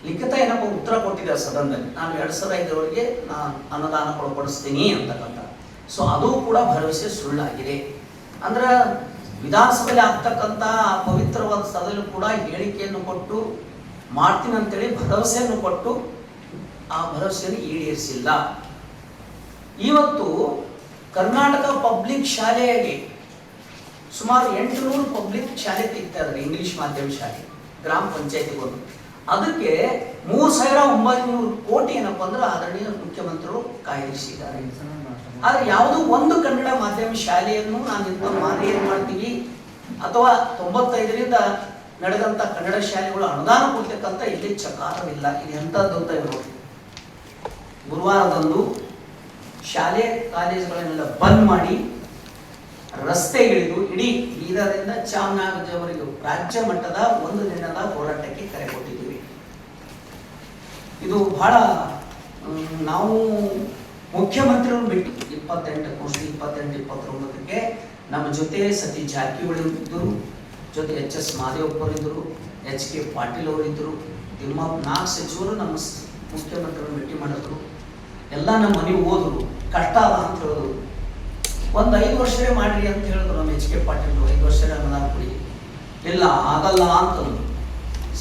ಲಿಖಿತ ಏನಪ್ಪ ಉತ್ತರ ಕೊಟ್ಟಿದ್ದಾರೆ ಸದನದಲ್ಲಿ. ನಾನು 2005ರವರೆಗೆ ನಾನು ಅನುದಾನ ಕೊಡಿಸ್ತೀನಿ ಅಂತಕ್ಕಂಥ. ಸೊ ಅದು ಕೂಡ ಭರವಸೆ ಸುಳ್ಳಾಗಿದೆ. ಅಂದ್ರೆ ವಿಧಾನಸಭೆಯಲ್ಲಿ ಆಗ್ತಕ್ಕಂಥ ಪವಿತ್ರವಾದ ಸದನ ಕೂಡ ಹೇಳಿಕೆಯನ್ನು ಕೊಟ್ಟು ಮಾಡ್ತೀನಂತೇಳಿ ಭರವಸೆಯನ್ನು ಕೊಟ್ಟು ಆ ಭರವಸೆಯನ್ನು ಈಡೇರಿಸಿಲ್ಲ. ಇವತ್ತು ಕರ್ನಾಟಕ ಪಬ್ಲಿಕ್ ಶಾಲೆಯಾಗಿ ಸುಮಾರು 800 ಪಬ್ಲಿಕ್ ಶಾಲೆ ತೆಗಿತಾ ಇದ್ದಾರೆ, ಇಂಗ್ಲಿಷ್ ಮಾಧ್ಯಮ ಶಾಲೆ ಗ್ರಾಮ ಪಂಚಾಯತಿಗೊಂದು. ಅದಕ್ಕೆ 3,900 ಕೋಟಿ ಏನಪ್ಪಾ ಅಂದ್ರೆ ಆದರಣೀಯ ಮುಖ್ಯಮಂತ್ರಿಗಳು ಕಾಯ್ದಿರಿಸಿದ್ದಾರೆ. ಆದ್ರೆ ಯಾವುದೋ ಒಂದು ಕನ್ನಡ ಮಾಧ್ಯಮ ಶಾಲೆಯನ್ನು ನಾನು ಇಂಥ ಮಾರಿ ಏನ್ ಮಾಡ್ತೀವಿ ಅಥವಾ 95ರಿಂದ ನಡೆದಂತ ಕನ್ನಡ ಶಾಲೆಗಳು ಅನುದಾನ ಕೊಡ್ತಕ್ಕಂಥ ಇಲ್ಲಿ ಚಕಾರವಿಲ್ಲ. ಇದು ಎಂಥದ್ದು ಅಂತ ನೋಡಿ, ಗುರುವಾರದಂದು ಶಾಲೆ ಕಾಲೇಜುಗಳನ್ನೆಲ್ಲ ಬಂದ್ ಮಾಡಿ ರಸ್ತೆಗಿಳಿದು ಇಡೀ ಬೀದರ್ನಿಂದ ಚಾಮರಾಜನಗರವರೆಗೂ ರಾಜ್ಯ ಮಟ್ಟದ ಒಂದು ದಿನದ ಹೋರಾಟಕ್ಕೆ ಕರೆ ಕೊಟ್ಟಿದ್ದೀವಿ. ಇದು ಬಹಳ ನಾವು ಮುಖ್ಯಮಂತ್ರಿಗಳು ಬಿಟ್ಟು 28-29ಕ್ಕೆ ನಮ್ಮ ಜೊತೆ ಸತೀಶ್ ಜಾರಕಿಹೊಳಿ ಇದ್ದರು, ಜೊತೆ HS ಮಾದೇವಪ್ಪರು ಇದ್ದರು, HK ಪಾಟೀಲ್ ಅವರು ಇದ್ದರು, 4 ಸಚಿವರು ನಮ್ಮ ಮುಖ್ಯಮಂತ್ರಿಗಳು ಭೇಟಿ ಮಾಡಿದ್ರು. ಎಲ್ಲ ನಮ್ಮ ಮನೆಗೆ ಹೋದ್ರು, ಕಷ್ಟ ಅಲ್ಲ ಅಂತ ಹೇಳಿದ್ರು. ಒಂದು 5 ವರ್ಷವೇ ಮಾಡ್ರಿ ಅಂತ ಹೇಳಿದ್ರು ನಮ್ಮ HK ಪಾಟೀಲ್, 5 ವರ್ಷವೇ ಅನುದಾನ ಕೊಡಿ. ಇಲ್ಲ ಆಗಲ್ಲ ಅಂತಂದ್ರು.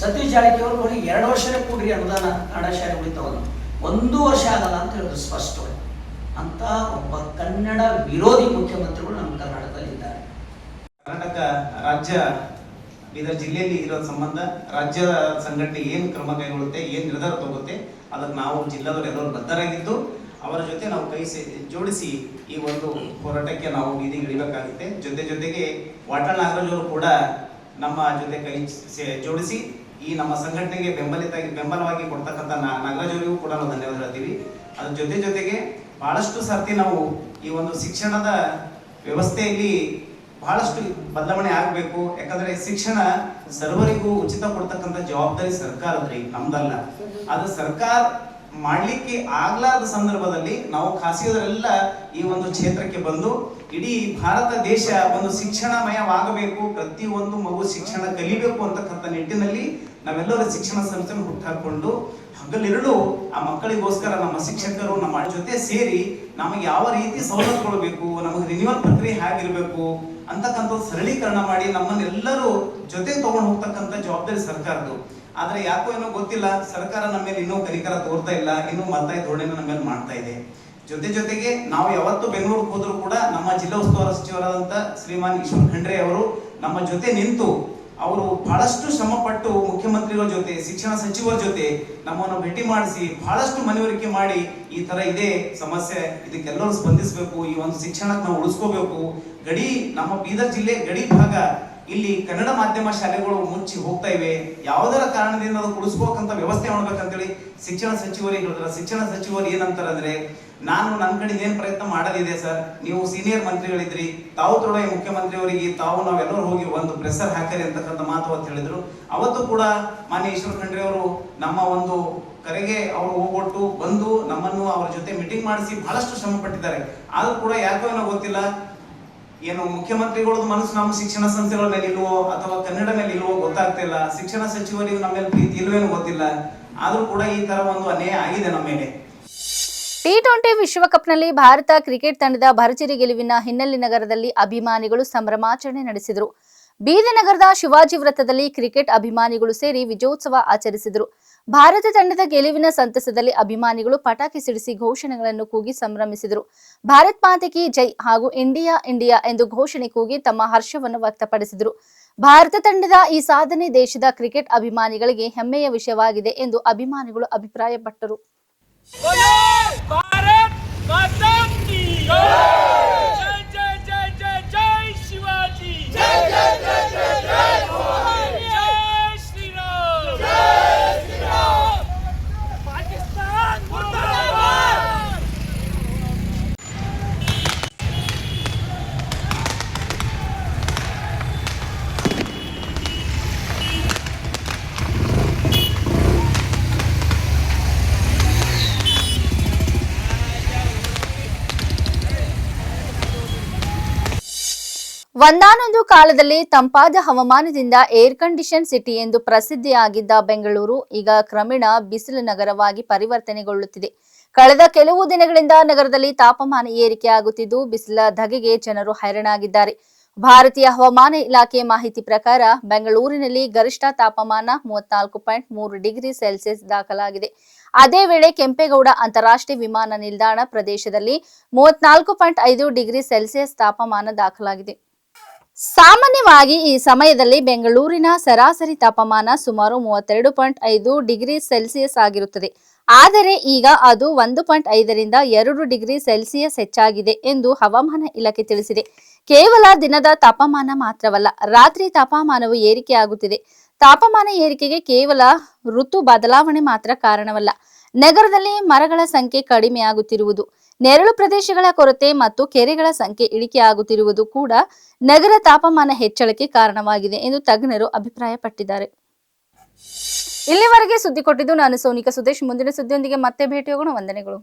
ಸತೀಶ್ ಜಾರಕಿಹೊಳಿ ಬರೀ 2 ವರ್ಷವೇ ಕೊಡ್ರಿ ಅನುದಾನ, ಕನ್ನಡ ಶಾಲೆ ಉಳಿತಾವಲ್ಲ, 1 ವರ್ಷ ಆಗಲ್ಲ ಅಂತ ಹೇಳಿದ್ರು ಸ್ಪಷ್ಟವಾಗಿ. ಅಂತ ಒಬ್ಬ ಕನ್ನಡ ವಿರೋಧಿ ಮುಖ್ಯಮಂತ್ರಿಗಳು ನಮ್ಮ ಕರ್ನಾಟಕದಲ್ಲಿ ಇದ್ದಾರೆ. ಕರ್ನಾಟಕ ರಾಜ್ಯ ಬೀದರ್ ಜಿಲ್ಲೆಯಲ್ಲಿ ಇರೋ ಸಂಬಂಧ ರಾಜ್ಯದ ಸಂಘಟನೆ ಏನು ಕ್ರಮ ಕೈಗೊಳ್ಳುತ್ತೆ, ಏನು ನಿರ್ಧಾರ ತಗೋತ್ತೆ, ಅದಕ್ಕೆ ನಾವು ಜಿಲ್ಲಾದವರು ಎಲ್ಲರೂ ಬದ್ಧರಾಗಿದ್ದು ಅವರ ಜೊತೆ ನಾವು ಕೈ ಜೋಡಿಸಿ ಈ ಒಂದು ಹೋರಾಟಕ್ಕೆ ನಾವು ಬೀದಿಗೆ ಇಳಿಬೇಕಾಗುತ್ತೆ. ಜೊತೆಗೆ ವಾಟಾಳ್ ನಾಗರಾಜ್ ಅವರು ಕೂಡ ನಮ್ಮ ಜೊತೆ ಕೈ ಜೋಡಿಸಿ ಈ ನಮ್ಮ ಸಂಘಟನೆಗೆ ಬೆಂಬಲವಾಗಿ ಕೊಡ್ತಕ್ಕಂಥ ನಾಗರಾಜ್ ಅವರಿಗೂ ಕೂಡ ನಾವು ಧನ್ಯವಾದ ಹೇಳ್ತೀವಿ. ಅದ್ರ ಜೊತೆಗೆ ಬಹಳಷ್ಟು ಸರ್ತಿ ನಾವು ಈ ಒಂದು ಶಿಕ್ಷಣದ ವ್ಯವಸ್ಥೆಯಲ್ಲಿ ಬಹಳಷ್ಟು ಬದಲಾವಣೆ ಆಗಬೇಕು. ಯಾಕಂದ್ರೆ ಶಿಕ್ಷಣ ಸರ್ವರಿಗೂ ಉಚಿತ ಕೊಡ್ತಕ್ಕಂಥ ಜವಾಬ್ದಾರಿ ಸರ್ಕಾರದ್ರಿ, ನಮ್ದಲ್ಲ. ಅದು ಸರ್ಕಾರ ಮಾಡ್ಲಿಕ್ಕೆ ಆಗ್ಲಾರದ ಸಂದರ್ಭದಲ್ಲಿ ನಾವು ಖಾಸಗಿಯವರೆಲ್ಲ ಈ ಒಂದು ಕ್ಷೇತ್ರಕ್ಕೆ ಬಂದು ಇಡೀ ಭಾರತ ದೇಶ ಒಂದು ಶಿಕ್ಷಣಮಯವಾಗಬೇಕು, ಪ್ರತಿಯೊಂದು ಮಗು ಶಿಕ್ಷಣ ಕಲಿಬೇಕು ಅಂತಕ್ಕಂಥ ನಿಟ್ಟಿನಲ್ಲಿ ನಾವೆಲ್ಲರೂ ಶಿಕ್ಷಣ ಸಂಸ್ಥೆಯನ್ನು ಹುಟ್ಟಾಕೊಂಡು ಹಗಲಿರುಳು ಆ ಮಕ್ಕಳಿಗೋಸ್ಕರ ನಮ್ಮ ಶಿಕ್ಷಕರು ನಮ್ಮ ಜೊತೆ ಸೇರಿ ನಮಗೆ ಯಾವ ರೀತಿ ಸವಲತ್ತುಗಳು ಬೇಕು, ನಮಗೆ ರಿನ್ಯೂವಲ್ ಪ್ರಕ್ರಿಯೆ ಹೇಗಿರ್ಬೇಕು ಅಂತಕ್ಕಂಥ ಸರಳೀಕರಣ ಮಾಡಿ ನಮ್ಮನ್ನೆಲ್ಲರೂ ಜೊತೆ ತಗೊಂಡು ಹೋಗ್ತಕ್ಕಂಥ ಜವಾಬ್ದಾರಿ ಸರ್ಕಾರದ್ದು. ಆದ್ರೆ ಯಾಕೋ ಏನೋ ಗೊತ್ತಿಲ್ಲ, ಸರ್ಕಾರ ನಮ್ಮ ಮೇಲೆ ಇನ್ನೂ ಕನಿಕರ ತೋರ್ತಾ ಇಲ್ಲ, ಇನ್ನೂ ಮಲ್ತಾಯಿ ಧೋರಣೆ ನಮ್ಮ ಮೇಲೆ ಮಾಡ್ತಾ ಇದೆ. ಜೊತೆಗೆ ನಾವು ಯಾವತ್ತು ಬೆಂಗಳೂರಿಗೆ ಹೋದ್ರು ಕೂಡ ನಮ್ಮ ಜಿಲ್ಲಾ ಉಸ್ತುವಾರಿ ಸಚಿವರಾದಂತ ಶ್ರೀಮಾನ್ ಈಶ್ವರ್ ಖಂಡ್ರೆ ಅವರು ನಮ್ಮ ಜೊತೆ ನಿಂತು ಅವರು ಬಹಳಷ್ಟು ಶ್ರಮ ಪಟ್ಟು ಮುಖ್ಯಮಂತ್ರಿಗಳ ಜೊತೆ ಶಿಕ್ಷಣ ಸಚಿವರ ಜೊತೆ ನಮ್ಮನ್ನು ಭೇಟಿ ಮಾಡಿಸಿ ಬಹಳಷ್ಟು ಮನವರಿಕೆ ಮಾಡಿ ಈ ತರ ಇದೆ ಸಮಸ್ಯೆ, ಇದಕ್ಕೆಲ್ಲರೂ ಸ್ಪಂದಿಸಬೇಕು, ಈ ಒಂದು ಶಿಕ್ಷಣಕ್ಕೆ ನಾವು ಉಳಿಸ್ಕೋಬೇಕು. ಗಡಿ ನಮ್ಮ ಬೀದರ್ ಜಿಲ್ಲೆ ಗಡಿ ಭಾಗ, ಇಲ್ಲಿ ಕನ್ನಡ ಮಾಧ್ಯಮ ಶಾಲೆಗಳು ಮುಚ್ಚಿ ಹೋಗ್ತಾ ಇವೆ. ಯಾವುದರ ಕಾರಣದಿಂದ ಅದು ಉಳಿಸ್ಬೇಕಂತ ವ್ಯವಸ್ಥೆ ಮಾಡ್ಬೇಕಂತೇಳಿ ಶಿಕ್ಷಣ ಸಚಿವರಿಗೆ ಹೇಳಿದ್ರ. ಶಿಕ್ಷಣ ಸಚಿವರು ಏನಂತಾರಂದ್ರೆ, ನಾನು ನನ್ನ ಕಡೆ ಏನ್ ಪ್ರಯತ್ನ ಮಾಡೋದಿದೆ ಸರ್, ನೀವು ಸೀನಿಯರ್ ಮಂತ್ರಿಗಳಿದ್ರಿ, ತಾವು ತೊಡಗೆ ಮುಖ್ಯಮಂತ್ರಿಯವರಿಗೆ ನಾವೆಲ್ಲರೂ ಹೋಗಿ ಒಂದು ಪ್ರೆಸರ್ ಹಾಕರಿ ಅಂತಕ್ಕಂಥ ಮಾತು ಅಂತ ಹೇಳಿದ್ರು. ಅವತ್ತು ಕೂಡ ಮಾನ್ಯ ಈಶ್ವರ್ ಖಂಡ್ರೆ ಅವರು ನಮ್ಮ ಒಂದು ಕರೆಗೆ ಅವರು ಹೋಗ್ಬಿಟ್ಟು ಬಂದು ನಮ್ಮನ್ನು ಅವರ ಜೊತೆ ಮೀಟಿಂಗ್ ಮಾಡಿಸಿ ಬಹಳಷ್ಟು ಶ್ರಮ ಪಟ್ಟಿದ್ದಾರೆ. ಆದ್ರೂ ಕೂಡ ಯಾಕೋ ಏನೋ ಗೊತ್ತಿಲ್ಲ, ಏನು ಮುಖ್ಯಮಂತ್ರಿಗಳದ್ದು ಮನಸ್ಸು ನಮ್ಮ ಶಿಕ್ಷಣ ಸಂಸ್ಥೆಗಳ ಮೇಲೆ ಇಲ್ವೋ ಅಥವಾ ಕನ್ನಡ ಮೇಲೆ ಇಲ್ವೋ ಗೊತ್ತಾಗ್ತಿಲ್ಲ, ಶಿಕ್ಷಣ ಸಚಿವರಿಗೆ ನಮ್ಮ ಮೇಲೆ ಪ್ರೀತಿ ಇಲ್ವೇನೋ ಗೊತ್ತಿಲ್ಲ. ಆದ್ರೂ ಕೂಡ ಈ ತರ ಒಂದು ಅನ್ಯಾಯ ಆಗಿದೆ ನಮ್ಮ ಮೇಲೆ. T20 ವಿಶ್ವಕಪ್ನಲ್ಲಿ ಭಾರತ ಕ್ರಿಕೆಟ್ ತಂಡದ ಭರ್ಜರಿ ಗೆಲುವಿನ ಹಿನ್ನೆಲೆ ನಗರದಲ್ಲಿ ಅಭಿಮಾನಿಗಳು ಸಂಭ್ರಮಾಚರಣೆ ನಡೆಸಿದರು. ಬೀದರ್ ನಗರದ ಶಿವಾಜಿ ವೃತ್ತದಲ್ಲಿ ಕ್ರಿಕೆಟ್ ಅಭಿಮಾನಿಗಳು ಸೇರಿ ವಿಜಯೋತ್ಸವ ಆಚರಿಸಿದರು. ಭಾರತ ತಂಡದ ಗೆಲುವಿನ ಸಂತಸದಲ್ಲಿ ಅಭಿಮಾನಿಗಳು ಪಟಾಕಿ ಸಿಡಿಸಿ ಘೋಷಣೆಗಳನ್ನು ಕೂಗಿ ಸಂಭ್ರಮಿಸಿದರು. ಭಾರತ್ ಮಾತೆ ಕಿ ಜೈ ಹಾಗೂ ಇಂಡಿಯಾ ಇಂಡಿಯಾ ಎಂದು ಘೋಷಣೆ ಕೂಗಿ ತಮ್ಮ ಹರ್ಷವನ್ನು ವ್ಯಕ್ತಪಡಿಸಿದರು. ಭಾರತ ತಂಡದ ಈ ಸಾಧನೆ ದೇಶದ ಕ್ರಿಕೆಟ್ ಅಭಿಮಾನಿಗಳಿಗೆ ಹೆಮ್ಮೆಯ ವಿಷಯವಾಗಿದೆ ಎಂದು ಅಭಿಮಾನಿಗಳು ಅಭಿಪ್ರಾಯಪಟ್ಟರು. भारत माता की जय जय जय जय जय शिवाजी जय जय जय जय जय श्री राम पाकिस्तान मुर्दाबाद। ಒಂದಾನೊಂದು ಕಾಲದಲ್ಲಿ ತಂಪಾದ ಹವಾಮಾನದಿಂದ ಏರ್ ಕಂಡೀಷನ್ ಸಿಟಿ ಎಂದು ಪ್ರಸಿದ್ಧಿಯಾಗಿದ್ದ ಬೆಂಗಳೂರು ಈಗ ಕ್ರಮೇಣ ಬಿಸಿಲು ನಗರವಾಗಿ ಪರಿವರ್ತನೆಗೊಳ್ಳುತ್ತಿದೆ. ಕಳೆದ ಕೆಲವು ದಿನಗಳಿಂದ ನಗರದಲ್ಲಿ ತಾಪಮಾನ ಏರಿಕೆಯಾಗುತ್ತಿದ್ದು ಬಿಸಿಲ ಧಗೆಗೆ ಜನರು ಹೈರಾಣಾಗಿದ್ದಾರೆ. ಭಾರತೀಯ ಹವಾಮಾನ ಇಲಾಖೆ ಮಾಹಿತಿ ಪ್ರಕಾರ ಬೆಂಗಳೂರಿನಲ್ಲಿ ಗರಿಷ್ಠ ತಾಪಮಾನ 34.3 ಡಿಗ್ರಿ ಸೆಲ್ಸಿಯಸ್ ದಾಖಲಾಗಿದೆ. ಅದೇ ವೇಳೆ ಕೆಂಪೇಗೌಡ ಅಂತಾರಾಷ್ಟ್ರೀಯ ವಿಮಾನ ನಿಲ್ದಾಣ ಪ್ರದೇಶದಲ್ಲಿ 34.5 ಡಿಗ್ರಿ ಸೆಲ್ಸಿಯಸ್ ತಾಪಮಾನ ದಾಖಲಾಗಿದೆ. ಸಾಮಾನ್ಯವಾಗಿ ಈ ಸಮಯದಲ್ಲಿ ಬೆಂಗಳೂರಿನ ಸರಾಸರಿ ತಾಪಮಾನ ಸುಮಾರು 32.5 ಡಿಗ್ರಿ ಸೆಲ್ಸಿಯಸ್ ಆಗಿರುತ್ತದೆ. ಆದರೆ ಈಗ ಅದು 1.5 ರಿಂದ 2 ಡಿಗ್ರಿ ಸೆಲ್ಸಿಯಸ್ ಹೆಚ್ಚಾಗಿದೆ ಎಂದು ಹವಾಮಾನ ಇಲಾಖೆ ತಿಳಿಸಿದೆ. ಕೇವಲ ದಿನದ ತಾಪಮಾನ ಮಾತ್ರವಲ್ಲ, ರಾತ್ರಿ ತಾಪಮಾನವು ಏರಿಕೆಯಾಗುತ್ತಿದೆ. ತಾಪಮಾನ ಏರಿಕೆಗೆ ಕೇವಲ ಋತು ಬದಲಾವಣೆ ಮಾತ್ರ ಕಾರಣವಲ್ಲ. ನಗರದಲ್ಲಿ ಮರಗಳ ಸಂಖ್ಯೆ ಕಡಿಮೆಯಾಗುತ್ತಿರುವುದು, ನೆರಳು ಪ್ರದೇಶಗಳ ಕೊರತೆ ಮತ್ತು ಕೆರೆಗಳ ಸಂಖ್ಯೆ ಇಳಿಕೆಯಾಗುತ್ತಿರುವುದು ಕೂಡ ನಗರ ತಾಪಮಾನ ಹೆಚ್ಚಳಕ್ಕೆ ಕಾರಣವಾಗಿದೆ ಎಂದು ತಜ್ಞರು ಅಭಿಪ್ರಾಯಪಟ್ಟಿದ್ದಾರೆ. ಇಲ್ಲಿವರೆಗೆ ಸುದ್ದಿ ಕೊಟ್ಟಿದ್ದು ನಾನು ಸೋನಿಕಾ ಸುದೇಶ್. ಮುಂದಿನ ಸುದ್ದಿಯೊಂದಿಗೆ ಮತ್ತೆ ಭೇಟಿಯಾಗೋಣ. ವಂದನೆಗಳು.